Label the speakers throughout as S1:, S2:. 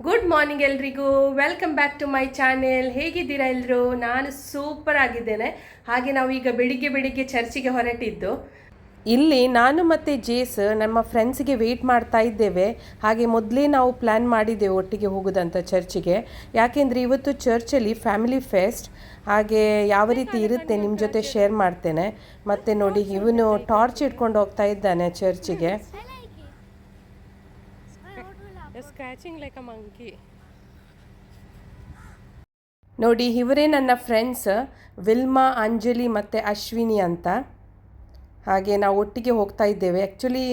S1: Good morning ಎಲ್ರಿಗೂ. Welcome back to my channel. ಹೇಗಿದ್ದೀರಾ ಎಲ್ಲರೂ? ನಾನು ಸೂಪರ್ ಆಗಿದ್ದೇನೆ. ಹಾಗೆ ನಾವು ಈಗ ಬೆಳಿಗ್ಗೆ ಬೆಳಿಗ್ಗೆ ಚರ್ಚಿಗೆ ಹೊರಟಿದ್ದು. ಇಲ್ಲಿ ನಾನು ಮತ್ತು ಜೇಸ್ ನಮ್ಮ ಫ್ರೆಂಡ್ಸಿಗೆ ವೆಯ್ಟ್ ಮಾಡ್ತಾ ಇದ್ದೇವೆ. ಹಾಗೆ ಮೊದಲೇ ನಾವು ಪ್ಲ್ಯಾನ್ ಮಾಡಿದ್ದೇವೆ ಒಟ್ಟಿಗೆ ಹೋಗೋದಂತ ಚರ್ಚಿಗೆ. ಯಾಕೆಂದರೆ ಇವತ್ತು ಚರ್ಚಲ್ಲಿ ಫ್ಯಾಮಿಲಿ ಫೆಸ್ಟ್. ಹಾಗೆ ಯಾವ ರೀತಿ ಇರುತ್ತೆ ನಿಮ್ಮ ಜೊತೆ ಶೇರ್ ಮಾಡ್ತೇನೆ. ಮತ್ತು ನೋಡಿ, ಇವನು ಟಾರ್ಚ್ ಇಟ್ಕೊಂಡು ಹೋಗ್ತಾ ಇದ್ದಾನೆ ಚರ್ಚಿಗೆ. ನೋಡಿ, ಇವರೇ ನನ್ನ ಫ್ರೆಂಡ್ಸ್ ವಿಲ್ಮಾ, ಅಂಜಲಿ ಮತ್ತು ಅಶ್ವಿನಿ ಅಂತ. ಹಾಗೆ ನಾವು ಒಟ್ಟಿಗೆ ಹೋಗ್ತಾ ಇದ್ದೇವೆ. ಆ್ಯಕ್ಚುಲಿ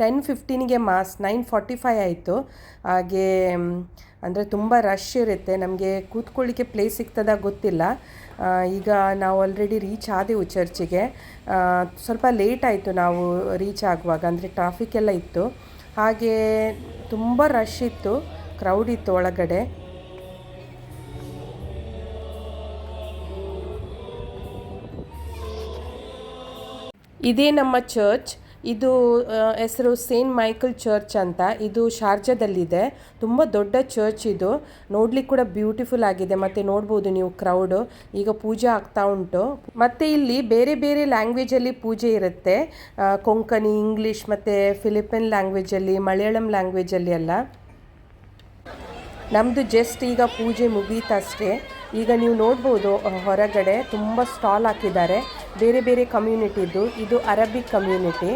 S1: 10:15ಗೆ ಮಾಸ್, 9:45 ಆಯಿತು. ಹಾಗೆ ಅಂದರೆ ತುಂಬ ರಶ್ ಇರುತ್ತೆ, ನಮಗೆ ಕೂತ್ಕೊಳ್ಳಿಕ್ಕೆ ಪ್ಲೇಸ್ ಸಿಗ್ತದ ಗೊತ್ತಿಲ್ಲ. ಈಗ ನಾವು ಆಲ್ರೆಡಿ ರೀಚ್ ಆದೆವು ಚರ್ಚಿಗೆ. ಸ್ವಲ್ಪ ಲೇಟ್ ಆಯಿತು ನಾವು ರೀಚ್ ಆಗುವಾಗ, ಅಂದರೆ ಟ್ರಾಫಿಕ್ ಎಲ್ಲ ಇತ್ತು. ಹಾಗೆ ತುಂಬ ರಶ್ ಇತ್ತು, ಕ್ರೌಡ್ ಇತ್ತು ಒಳಗಡೆ. ಇದೇ ನಮ್ಮ ಚರ್ಚ್. ಇದು ಹೆಸರು ಸೇಂಟ್ ಮೈಕಲ್ ಚರ್ಚ್ ಅಂತ. ಇದು ಶಾರ್ಜಾದಲ್ಲಿದೆ. ತುಂಬ ದೊಡ್ಡ ಚರ್ಚ್ ಇದು. ನೋಡ್ಲಿಕ್ಕೆ ಕೂಡ ಬ್ಯೂಟಿಫುಲ್ ಆಗಿದೆ. ಮತ್ತು ನೋಡ್ಬೋದು ನೀವು ಕ್ರೌಡು. ಈಗ ಪೂಜೆ ಆಗ್ತಾ ಉಂಟು. ಮತ್ತು ಇಲ್ಲಿ ಬೇರೆ ಬೇರೆ ಲ್ಯಾಂಗ್ವೇಜಲ್ಲಿ ಪೂಜೆ ಇರುತ್ತೆ. ಕೊಂಕಣಿ, ಇಂಗ್ಲೀಷ್ ಮತ್ತು ಫಿಲಿಪಿನ್ ಲ್ಯಾಂಗ್ವೇಜಲ್ಲಿ, ಮಲಯಾಳಂ ಲ್ಯಾಂಗ್ವೇಜಲ್ಲಿ ಎಲ್ಲ. ನಮ್ಮದು ಜಸ್ಟ್ ಈಗ ಪೂಜೆ ಮುಗೀತಷ್ಟೇ. ಈಗ ನೀವು ನೋಡ್ಬೋದು ಹೊರಗಡೆ ತುಂಬ ಸ್ಟಾಲ್ ಹಾಕಿದ್ದಾರೆ ಬೇರೆ ಬೇರೆ ಕಮ್ಯುನಿಟಿದು. ಇದು ಅರಬಿಕ್ ಕಮ್ಯುನಿಟಿ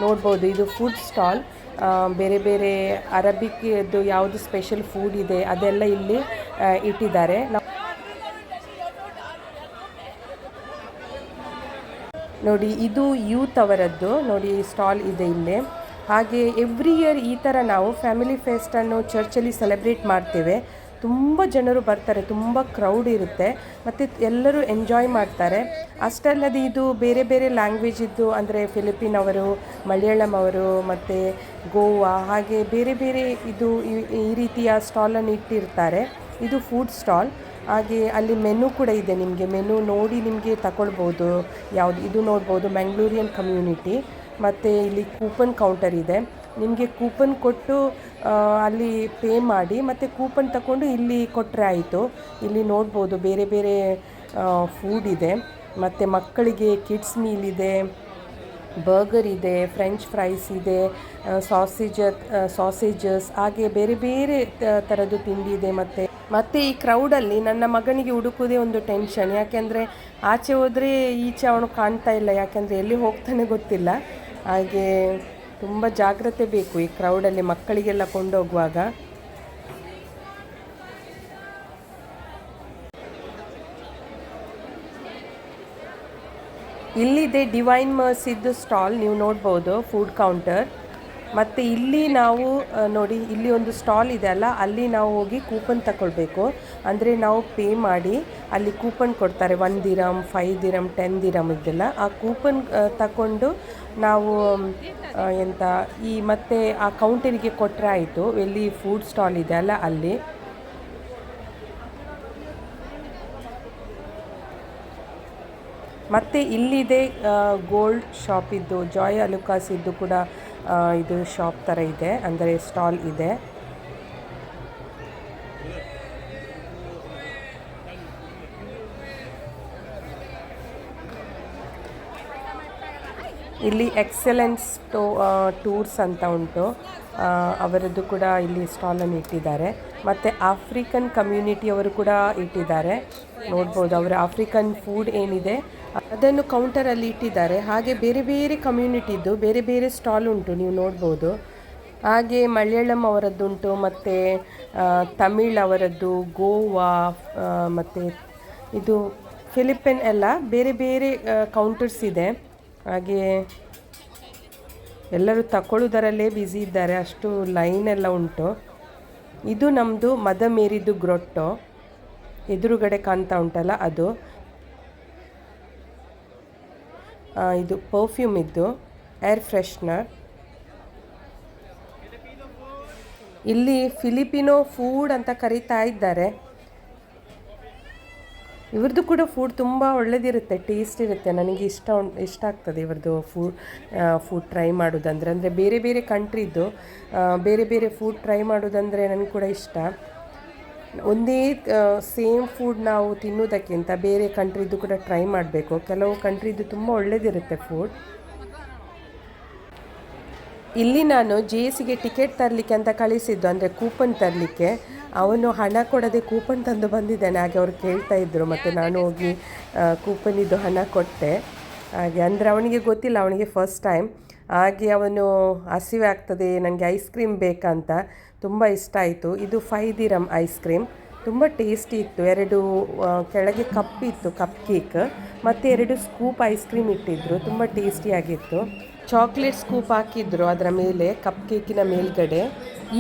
S1: ನೋಡ್ಬೋದು. ಇದು ಫುಡ್ ಸ್ಟಾಲ್. ಬೇರೆ ಬೇರೆ ಅರಬಿಕ್ದು ಯಾವುದು ಸ್ಪೆಷಲ್ ಫುಡ್ ಇದೆ ಅದೆಲ್ಲ ಇಲ್ಲಿ ಇಟ್ಟಿದ್ದಾರೆ. ನೋಡಿ, ಇದು ಯೂತ್ ಅವರದ್ದು. ನೋಡಿ, ಸ್ಟಾಲ್ ಇದೆ ಇಲ್ಲಿ. ಹಾಗೆ ಎವ್ರಿ ಇಯರ್ ಈ ಥರ ನಾವು ಫ್ಯಾಮಿಲಿ ಫೆಸ್ಟನ್ನು ಚರ್ಚಲ್ಲಿ ಸೆಲೆಬ್ರೇಟ್ ಮಾಡ್ತೇವೆ. ತುಂಬ ಜನರು ಬರ್ತಾರೆ, ತುಂಬ ಕ್ರೌಡ್ ಇರುತ್ತೆ ಮತ್ತು ಎಲ್ಲರೂ ಎಂಜಾಯ್ ಮಾಡ್ತಾರೆ. ಅಷ್ಟಲ್ಲದೆ ಇದು ಬೇರೆ ಬೇರೆ ಲ್ಯಾಂಗ್ವೇಜ್ ಇದ್ದು, ಅಂದರೆ ಫಿಲಿಪಿನ್ ಅವರು, ಮಲಯಾಳಂ ಅವರು ಮತ್ತು ಗೋವಾ, ಹಾಗೆ ಬೇರೆ ಬೇರೆ ಇದು ಈ ರೀತಿಯ ಸ್ಟಾಲನ್ನು ಇಟ್ಟಿರ್ತಾರೆ. ಇದು ಫುಡ್ ಸ್ಟಾಲ್. ಹಾಗೆ ಅಲ್ಲಿ ಮೆನು ಕೂಡ ಇದೆ. ನಿಮಗೆ ಮೆನು ನೋಡಿ ನಿಮಗೆ ತಗೊಳ್ಬೋದು. ಯಾವುದು ಇದು ನೋಡ್ಬೋದು, ಮ್ಯಾಂಗ್ಳೂರಿಯನ್ ಕಮ್ಯುನಿಟಿ. ಮತ್ತು ಇಲ್ಲಿ ಕೂಪನ್ ಕೌಂಟರ್ ಇದೆ. ನಿಮಗೆ ಕೂಪನ್ ಕೊಟ್ಟು ಅಲ್ಲಿ ಪೇ ಮಾಡಿ ಮತ್ತು ಕೂಪನ್ ತಗೊಂಡು ಇಲ್ಲಿ ಕೊಟ್ಟರೆ ಆಯಿತು. ಇಲ್ಲಿ ನೋಡ್ಬೋದು ಬೇರೆ ಬೇರೆ ಫುಡ್ ಇದೆ. ಮತ್ತು ಮಕ್ಕಳಿಗೆ ಕಿಡ್ಸ್ ಮೀಲ್ ಇದೆ, ಬರ್ಗರ್ ಇದೆ, ಫ್ರೆಂಚ್ ಫ್ರೈಸ್ ಇದೆ, ಸಾಸೇಜಸ್, ಹಾಗೆ ಬೇರೆ ಬೇರೆ ಥರದ್ದು ತಿಂಡಿ ಇದೆ. ಮತ್ತು ಈ ಕ್ರೌಡಲ್ಲಿ ನನ್ನ ಮಗನಿಗೆ ಹುಡುಕೋದೇ ಒಂದು ಟೆನ್ಷನ್. ಯಾಕೆಂದರೆ ಆಚೆ ಹೋದರೆ ಈಚೆ ಅವನು ಕಾಣ್ತಾ ಇಲ್ಲ, ಯಾಕೆಂದರೆ ಎಲ್ಲಿ ಹೋಗ್ತಾನೆ ಗೊತ್ತಿಲ್ಲ. ಹಾಗೆ ತುಂಬ ಜಾಗ್ರತೆ ಬೇಕು ಈ ಕ್ರೌಡಲ್ಲಿ ಮಕ್ಕಳಿಗೆಲ್ಲ ಕೊಂಡೋಗುವಾಗ. ಇಲ್ಲಿದೆ ಡಿವೈನ್ ಮರ್ಸಿದ್ದು ಸ್ಟಾಲ್, ನೀವು ನೋಡ್ಬೋದು, ಫುಡ್ ಕೌಂಟರ್. ಮತ್ತು ಇಲ್ಲಿ ನಾವು ನೋಡಿ, ಇಲ್ಲಿ ಒಂದು ಸ್ಟಾಲ್ ಇದೆ ಅಲ್ಲ, ಅಲ್ಲಿ ನಾವು ಹೋಗಿ ಕೂಪನ್ ತಗೊಳ್ಬೇಕು. ಅಂದರೆ ನಾವು ಪೇ ಮಾಡಿ ಅಲ್ಲಿ ಕೂಪನ್ ಕೊಡ್ತಾರೆ. 1 ದಿರಮ್, 5 ದಿರಮ್, 10 ದಿರಮ್ ಇದೆಲ್ಲ. ಆ ಕೂಪನ್ ತಗೊಂಡು ನಾವು ಮತ್ತೆ ಆ ಕೌಂಟರಿಗೆ ಕೊಟ್ಟರೆ ಆಯಿತು. ಎಲ್ಲಿ ಫುಡ್ ಸ್ಟಾಲ್ ಇದೆ ಅಲ್ಲ ಅಲ್ಲಿ. ಮತ್ತು ಇಲ್ಲಿದೆ ಗೋಲ್ಡ್ ಶಾಪ್ ಇದ್ದು, ಜಾಯ್ ಅಲುಕಾಸ್ ಇದ್ದು ಕೂಡ ಇದು ಶಾಪ್ ಥರ ಇದೆ, ಅಂದರೆ ಸ್ಟಾಲ್ ಇದೆ. ಇಲ್ಲಿ ಎಕ್ಸಲೆನ್ಸ್ ಟೂರ್ಸ್ ಅಂತ ಉಂಟು, ಅವರದ್ದು ಕೂಡ ಇಲ್ಲಿ ಸ್ಟಾಲನ್ನು ಇಟ್ಟಿದ್ದಾರೆ. ಮತ್ತು ಆಫ್ರಿಕನ್ ಕಮ್ಯುನಿಟಿಯವರು ಕೂಡ ಇಟ್ಟಿದ್ದಾರೆ. ನೋಡ್ಬೋದು, ಅವರ ಆಫ್ರಿಕನ್ ಫುಡ್ ಏನಿದೆ ಅದನ್ನು ಕೌಂಟರಲ್ಲಿ ಇಟ್ಟಿದ್ದಾರೆ. ಹಾಗೆ ಬೇರೆ ಬೇರೆ ಕಮ್ಯುನಿಟಿದ್ದು ಬೇರೆ ಬೇರೆ ಸ್ಟಾಲ್ ಉಂಟು, ನೀವು ನೋಡ್ಬೋದು. ಹಾಗೆ ಮಲಯಾಳಂ ಅವರದ್ದುಂಟು, ಮತ್ತು ತಮಿಳ್ ಅವರದ್ದು, ಗೋವಾ, ಮತ್ತು ಇದು ಫಿಲಿಪಿನ್ ಎಲ್ಲ ಬೇರೆ ಬೇರೆ ಕೌಂಟರ್ಸ್ ಇದೆ. ಹಾಗೆ ಎಲ್ಲರೂ ತಗೊಳ್ಳೋದರಲ್ಲೇ ಬ್ಯುಸಿ ಇದ್ದಾರೆ, ಅಷ್ಟು ಲೈನೆಲ್ಲ ಉಂಟು. ಇದು ನಮ್ಮದು ಮದರ್ ಮೇರಿದು ಗ್ರೊಟ್ಟೋ, ಎದುರುಗಡೆ ಕಾಣ್ತಾ ಉಂಟಲ್ಲ ಅದು. ಇದು ಪರ್ಫ್ಯೂಮ್ ಇದ್ದು, ಏರ್ ಫ್ರೆಶ್ನರ್. ಇಲ್ಲಿ ಫಿಲಿಪಿನೋ ಫುಡ್ ಅಂತ ಕರೀತಾ ಇದ್ದಾರೆ. ಇವ್ರದ್ದು ಕೂಡ ಫುಡ್ ತುಂಬ ಒಳ್ಳೆದಿರುತ್ತೆ, ಟೇಸ್ಟ್ ಇರುತ್ತೆ. ನನಗೆ ಇಷ್ಟ ಆಗ್ತದೆ ಇವ್ರದ್ದು ಫುಡ್ ಟ್ರೈ ಮಾಡೋದಂದರೆ. ಅಂದರೆ ಬೇರೆ ಬೇರೆ ಕಂಟ್ರಿದ್ದು ಬೇರೆ ಬೇರೆ ಫುಡ್ ಟ್ರೈ ಮಾಡೋದಂದರೆ ನನಗೆ ಕೂಡ ಇಷ್ಟ. ಒಂದೇ ಸೇಮ್ ಫುಡ್ ನಾವು ತಿನ್ನೋದಕ್ಕಿಂತ ಬೇರೆ ಕಂಟ್ರಿದ್ದು ಕೂಡ ಟ್ರೈ ಮಾಡಬೇಕು. ಕೆಲವು ಕಂಟ್ರಿದ್ದು ತುಂಬ ಒಳ್ಳೆದಿರುತ್ತೆ ಫುಡ್. ಇಲ್ಲಿ ನಾನು JSಗೆ ಟಿಕೆಟ್ ತರಲಿಕ್ಕೆ ಅಂತ ಕಳಿಸಿದ್ದು, ಅಂದರೆ ಕೂಪನ್ ತರಲಿಕ್ಕೆ. ಅವನು ಹಣ ಕೊಡದೆ ಕೂಪನ್ ತಂದು ಬಂದಿದ್ದಾನೆ. ಹಾಗೆ ಅವ್ರು ಕೇಳ್ತಾ ಇದ್ದರು, ಮತ್ತು ನಾನು ಹೋಗಿ ಕೂಪನಿದ್ದು ಹಣ ಕೊಟ್ಟೆ. ಹಾಗೆ ಅಂದರೆ ಅವನಿಗೆ ಗೊತ್ತಿಲ್ಲ, ಅವನಿಗೆ ಫಸ್ಟ್ ಟೈಮ್. ಹಾಗೆ ಅವನು ಹಸಿವೆ ಆಗ್ತದೆ, ನನಗೆ ಐಸ್ ಕ್ರೀಮ್ ಬೇಕಂತ. ತುಂಬ ಇಷ್ಟ ಆಯಿತು. ಇದು 5 ದಿರಮ್ ಐಸ್ ಕ್ರೀಮ್, ತುಂಬ ಟೇಸ್ಟಿ ಇತ್ತು. 2 ಕೆಳಗೆ ಕಪ್ ಇತ್ತು, ಕಪ್ ಕೇಕ್, ಮತ್ತು 2 ಸ್ಕೂಪ್ ಐಸ್ ಕ್ರೀಮ್ ಇಟ್ಟಿದ್ದರು. ತುಂಬ ಟೇಸ್ಟಿಯಾಗಿತ್ತು. ಚಾಕ್ಲೇಟ್ ಸ್ಕೂಪ್ ಹಾಕಿದ್ರು ಅದರ ಮೇಲೆ, ಕಪ್ ಕೇಕಿನ ಮೇಲ್ಗಡೆ.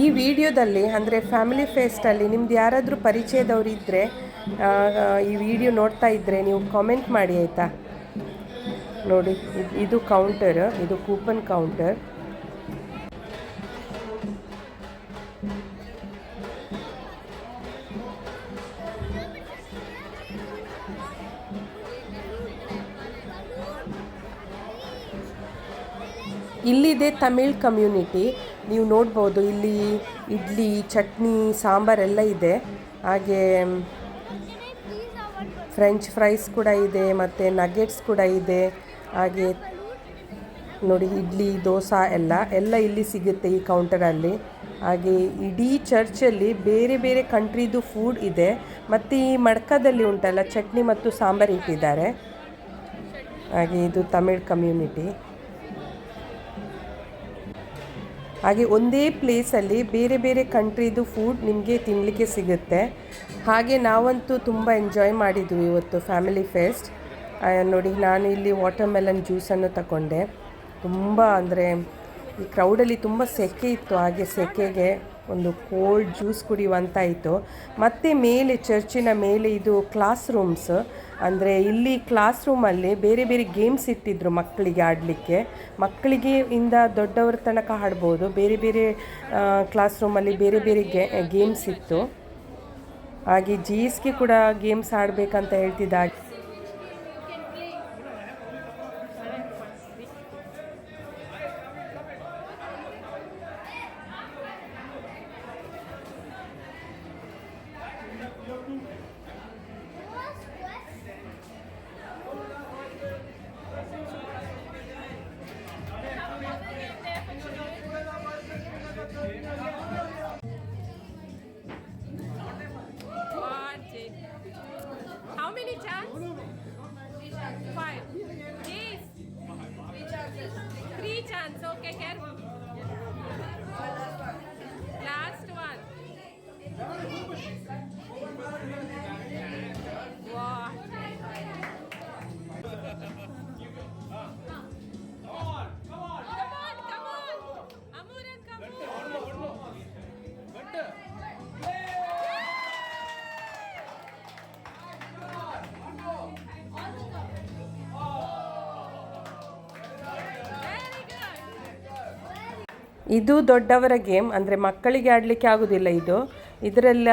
S1: ಈ ವಿಡಿಯೋದಲ್ಲಿ ಅಂದರೆ ಫ್ಯಾಮಿಲಿ ಫೆಸ್ಟಲ್ಲಿ ನಿಮ್ದು ಯಾರಾದರೂ ಪರಿಚಯದವರು ಇದ್ದರೆ, ಈ ವಿಡಿಯೋ ನೋಡ್ತಾ ಇದ್ದರೆ ನೀವು ಕಾಮೆಂಟ್ ಮಾಡಿ ಆಯಿತಾ. ನೋಡಿ, ಇದು ಕೌಂಟರ್, ಇದು ಕೂಪನ್ ಕೌಂಟರ್. ಇಲ್ಲಿದೆ ತಮಿಳ್ ಕಮ್ಯುನಿಟಿ, ನೀವು ನೋಡ್ಬೋದು. ಇಲ್ಲಿ ಇಡ್ಲಿ, ಚಟ್ನಿ, ಸಾಂಬಾರೆಲ್ಲ ಇದೆ. ಹಾಗೆ ಫ್ರೆಂಚ್ ಫ್ರೈಸ್ ಕೂಡ ಇದೆ, ಮತ್ತು ನಗೆಟ್ಸ್ ಕೂಡ ಇದೆ. ಹಾಗೆ ನೋಡಿ, ಇಡ್ಲಿ, ದೋಸೆ ಎಲ್ಲ ಇಲ್ಲಿ ಸಿಗುತ್ತೆ ಈ ಕೌಂಟರಲ್ಲಿ. ಹಾಗೆ ಇಡೀ ಚರ್ಚಲ್ಲಿ ಬೇರೆ ಬೇರೆ ಕಂಟ್ರಿದು ಫುಡ್ ಇದೆ. ಮತ್ತು ಈ ಮಡ್ಕದಲ್ಲಿ ಉಂಟಲ್ಲ, ಚಟ್ನಿ ಮತ್ತು ಸಾಂಬಾರು ಇಟ್ಟಿದ್ದಾರೆ. ಹಾಗೆ ಇದು ತಮಿಳ್ ಕಮ್ಯುನಿಟಿ. ಹಾಗೆ ಒಂದೇ ಪ್ಲೇಸಲ್ಲಿ ಬೇರೆ ಬೇರೆ ಕಂಟ್ರಿದು ಫುಡ್ ನಿಮಗೆ ತಿನ್ನಲಿಕ್ಕೆ ಸಿಗುತ್ತೆ. ಹಾಗೆ ನಾವಂತೂ ತುಂಬ ಎಂಜಾಯ್ ಮಾಡಿದ್ವಿ ಇವತ್ತು ಫ್ಯಾಮಿಲಿ ಫೆಸ್ಟ್. ನೋಡಿ, ನಾನು ಇಲ್ಲಿ ವಾಟರ್ ಮೆಲನ್ ಜ್ಯೂಸನ್ನು ತಗೊಂಡೆ. ತುಂಬ ಅಂದರೆ ಈ ಕ್ರೌಡಲ್ಲಿ ತುಂಬ ಸೆಕೆ ಇತ್ತು. ಹಾಗೆ ಸೆಕೆಗೆ ಒಂದು ಕೋಲ್ಡ್ ಜ್ಯೂಸ್ ಕುಡಿಯುವಂತಾಯಿತು. ಮತ್ತು ಮೇಲೆ ಚರ್ಚಿನ ಮೇಲೆ ಇದು ಕ್ಲಾಸ್ ರೂಮ್ಸ್. ಅಂದರೆ ಇಲ್ಲಿ ಕ್ಲಾಸ್ ರೂಮಲ್ಲಿ ಬೇರೆ ಬೇರೆ ಗೇಮ್ಸ್ ಇಟ್ಟಿದ್ರು ಮಕ್ಕಳಿಗೆ ಆಡಲಿಕ್ಕೆ. ಮಕ್ಕಳಿಗೆ ಇಂದ ದೊಡ್ಡವರ ತನಕ ಆಡ್ಬೋದು. ಬೇರೆ ಬೇರೆ ಕ್ಲಾಸ್ ರೂಮಲ್ಲಿ ಬೇರೆ ಬೇರೆ ಗೇಮ್ಸ್ ಇತ್ತು. ಹಾಗೆ JSಗೆ ಕೂಡ ಗೇಮ್ಸ್ ಆಡಬೇಕಂತ ಹೇಳ್ತಿದ್ದ.
S2: How many chance? 5. Yes. 3 chance. Okay, careful. Last one. Wow. Come on. Amuran, come on.
S1: ಇದು ದೊಡ್ಡವರ ಗೇಮ್, ಅಂದರೆ ಮಕ್ಕಳಿಗೆ ಆಡಲಿಕ್ಕೆ ಆಗೋದಿಲ್ಲ ಇದು. ಇದರೆಲ್ಲ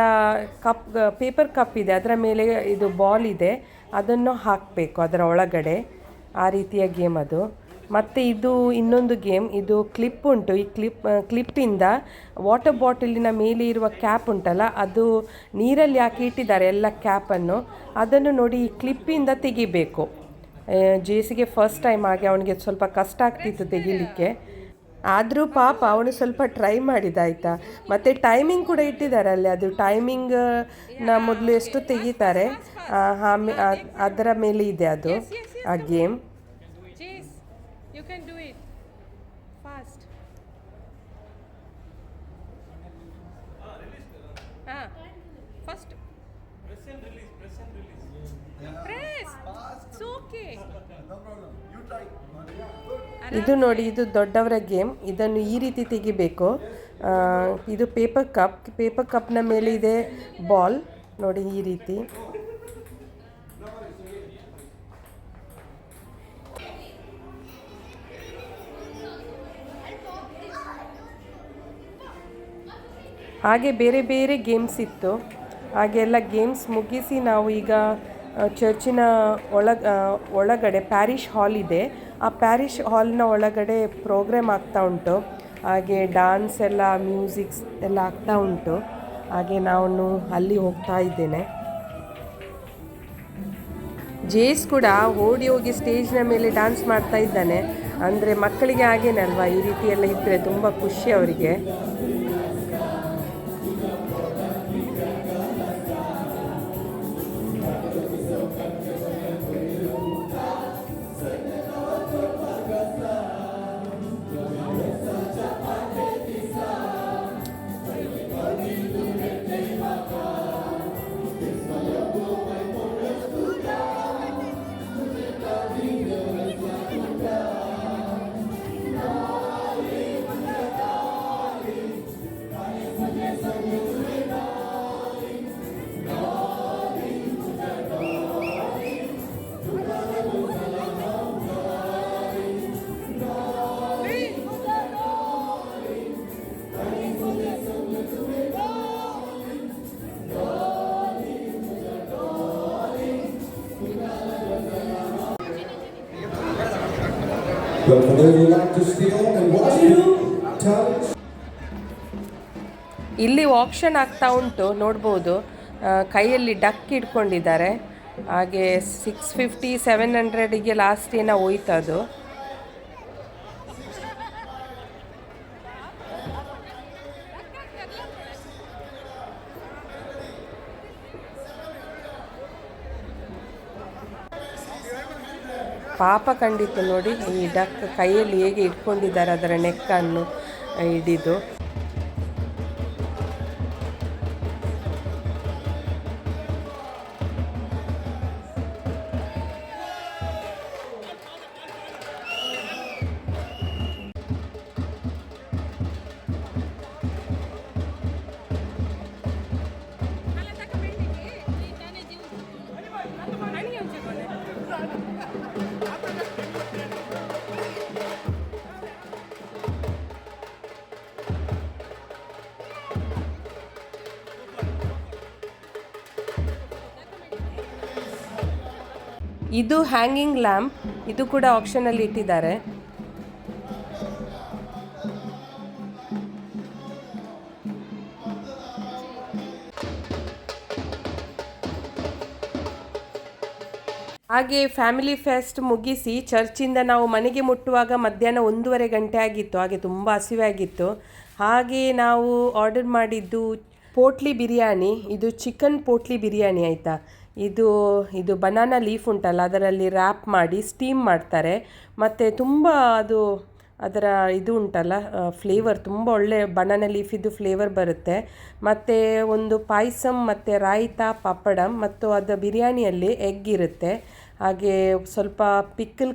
S1: ಪೇಪರ್ ಕಪ್ ಇದೆ, ಅದರ ಮೇಲೆ ಇದು ಬಾಲ್ ಇದೆ, ಅದನ್ನು ಹಾಕಬೇಕು ಅದರ ಒಳಗಡೆ. ಆ ರೀತಿಯ ಗೇಮ್ ಅದು. ಮತ್ತು ಇದು ಇನ್ನೊಂದು ಗೇಮ್, ಇದು ಕ್ಲಿಪ್ ಉಂಟು. ಈ ಕ್ಲಿಪ್ಪಿಂದ ವಾಟರ್ ಬಾಟಲಿನ ಮೇಲೆ ಇರುವ ಕ್ಯಾಪ್ ಉಂಟಲ್ಲ, ಅದು ನೀರಲ್ಲಿ ಹಾಕಿ ಇಟ್ಟಿದ್ದಾರೆ ಎಲ್ಲ ಕ್ಯಾಪನ್ನು. ಅದನ್ನು ನೋಡಿ ಈ ಕ್ಲಿಪ್ಪಿಂದ ತೆಗಿಬೇಕು. JSಗೆ ಫಸ್ಟ್ ಟೈಮ್, ಹಾಗೆ ಅವನಿಗೆ ಸ್ವಲ್ಪ ಕಷ್ಟ ಆಗ್ತಿತ್ತು ತೆಗಿಲಿಕ್ಕೆ. ಆದರೂ ಪಾಪ ಅವನು ಸ್ವಲ್ಪ ಟ್ರೈ ಮಾಡಿದ ಆಯಿತಾ. ಮತ್ತು ಟೈಮಿಂಗ್ ಕೂಡ ಇಟ್ಟಿದ್ದಾರೆ ಅಲ್ಲಿ. ಅದು ಟೈಮಿಂಗ್ನ ಮೊದಲು ಎಷ್ಟು ತೆಗಿತಾರೆ ಅದರ ಮೇಲೆ ಇದೆ ಅದು ಆ game.
S2: You can do it fast. First press and release. Press. It's okay.
S3: No problem. You try.
S1: ಇದು ನೋಡಿ, ಇದು ದೊಡ್ಡವರ ಗೇಮ್. ಇದನ್ನು ಈ ರೀತಿ ತೆಗಿಬೇಕು. ಇದು ಪೇಪರ್ ಕಪ್ನ ಮೇಲೆ ಇದೆ ಬಾಲ್. ನೋಡಿ ಈ ರೀತಿ. ಹಾಗೆ ಬೇರೆ ಬೇರೆ ಗೇಮ್ಸ್ ಇತ್ತು. ಹಾಗೆ ಎಲ್ಲ ಗೇಮ್ಸ್ ಮುಗಿಸಿ ನಾವು ಈಗ ಚರ್ಚಿನ ಒಳಗಡೆ ಪ್ಯಾರಿಷ್ ಹಾಲ್ ಇದೆ. ಆ ಪ್ಯಾರಿಷ್ ಹಾಲ್ನ ಒಳಗಡೆ ಪ್ರೋಗ್ರಾಮ್ ಆಗ್ತಾ ಉಂಟು. ಹಾಗೆ ಡಾನ್ಸ್ ಎಲ್ಲ ಮ್ಯೂಸಿಕ್ಸ್ ಎಲ್ಲ ಆಗ್ತಾ ಉಂಟು. ಹಾಗೆ ನಾನು ಅಲ್ಲಿ ಹೋಗ್ತಾ ಇದ್ದೇನೆ. ಜೇಸ್ ಕೂಡ ಓಡಿ ಹೋಗಿ ಸ್ಟೇಜ್ನ ಮೇಲೆ ಡ್ಯಾನ್ಸ್ ಮಾಡ್ತಾ ಇದ್ದಾನೆ. ಅಂದರೆ ಮಕ್ಕಳಿಗೆ ಹಾಗೇನೆ ಅಲ್ವಾ, ಈ ರೀತಿ ಎಲ್ಲ ಇದ್ದರೆ ತುಂಬ ಖುಷಿ ಅವರಿಗೆ.
S4: But for those who like to steal and watch you, tell
S1: ಇಲ್ಲಿ ಆಪ್ಷನ್ ಆಗ್ತಾ ಉಂಟು, ನೋಡ್ಬೋದು. ಕೈಯಲ್ಲಿ ಡಕ್ ಇಟ್ಕೊಂಡಿದ್ದಾರೆ. ಹಾಗೆ 650 700ಗೆ ಲಾಸ್ಟ್ ಏನೋ ಹೋಯ್ತದು. ಪಾಪ ಕಂಡಿತ್ತು ನೋಡಿ, ಈ ಡಕ್ ಕೈಯಲ್ಲಿ ಹೇಗೆ ಇಟ್ಕೊಂಡಿದ್ದಾರೆ ಅದರ ನೆಕ್ಕನ್ನು ಹಿಡಿದು. ಇದು ಹ್ಯಾಂಗಿಂಗ್ ಲ್ಯಾಂಪ್, ಇದು ಕೂಡ ಆಪ್ಷನಲ್ಲಿ ಇಟ್ಟಿದ್ದಾರೆ. ಹಾಗೆ ಫ್ಯಾಮಿಲಿ ಫೆಸ್ಟ್ ಮುಗಿಸಿ ಚರ್ಚಿಂದ ನಾವು ಮನೆಗೆ ಮುಟ್ಟುವಾಗ ಮಧ್ಯಾಹ್ನ 1:30 ಗಂಟೆ ಆಗಿತ್ತು. ಹಾಗೆ ತುಂಬ ಹಸಿವೆ ಆಗಿತ್ತು. ಹಾಗೆ ನಾವು ಆರ್ಡರ್ ಮಾಡಿದ್ದು ಪೋಟ್ಲಿ ಬಿರಿಯಾನಿ. ಇದು ಚಿಕನ್ ಪೋಟ್ಲಿ ಬಿರಿಯಾನಿ ಆಯಿತಾ. ಇದು ಬನಾನಾ ಲೀಫ್ ಉಂಟಲ್ಲ, ಅದರಲ್ಲಿ ರ್ಯಾಪ್ ಮಾಡಿ ಸ್ಟೀಮ್ ಮಾಡ್ತಾರೆ. ಮತ್ತು ತುಂಬ ಅದರ ಇದು ಉಂಟಲ್ಲ ಫ್ಲೇವರ್ ತುಂಬ ಒಳ್ಳೆ ಬನಾನಾ ಲೀಫಿದ್ದು ಫ್ಲೇವರ್ ಬರುತ್ತೆ. ಮತ್ತು ಒಂದು ಪಾಯಸಮ್ ಮತ್ತು ರಾಯ್ತಾ ಪಾಪಡಮ್ ಮತ್ತು ಅದು ಬಿರಿಯಾನಿಯಲ್ಲಿ ಎಗ್ ಇರುತ್ತೆ. ಹಾಗೆ ಸ್ವಲ್ಪ ಪಿಕ್ಕಲ್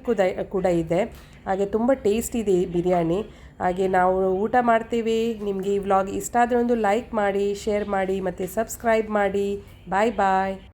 S1: ಕೂಡ ಇದೆ. ಹಾಗೆ ತುಂಬ ಟೇಸ್ಟ್ ಇದೆ ಈ ಬಿರಿಯಾನಿ. ಹಾಗೆ ನಾವು ಊಟ ಮಾಡ್ತೀವಿ. ನಿಮಗೆ ಈ ವ್ಲಾಗ್ ಇಷ್ಟ ಆದರೆ ಒಂದು ಲೈಕ್ ಮಾಡಿ, ಶೇರ್ ಮಾಡಿ ಮತ್ತು ಸಬ್ಸ್ಕ್ರೈಬ್ ಮಾಡಿ. ಬಾಯ್ ಬಾಯ್.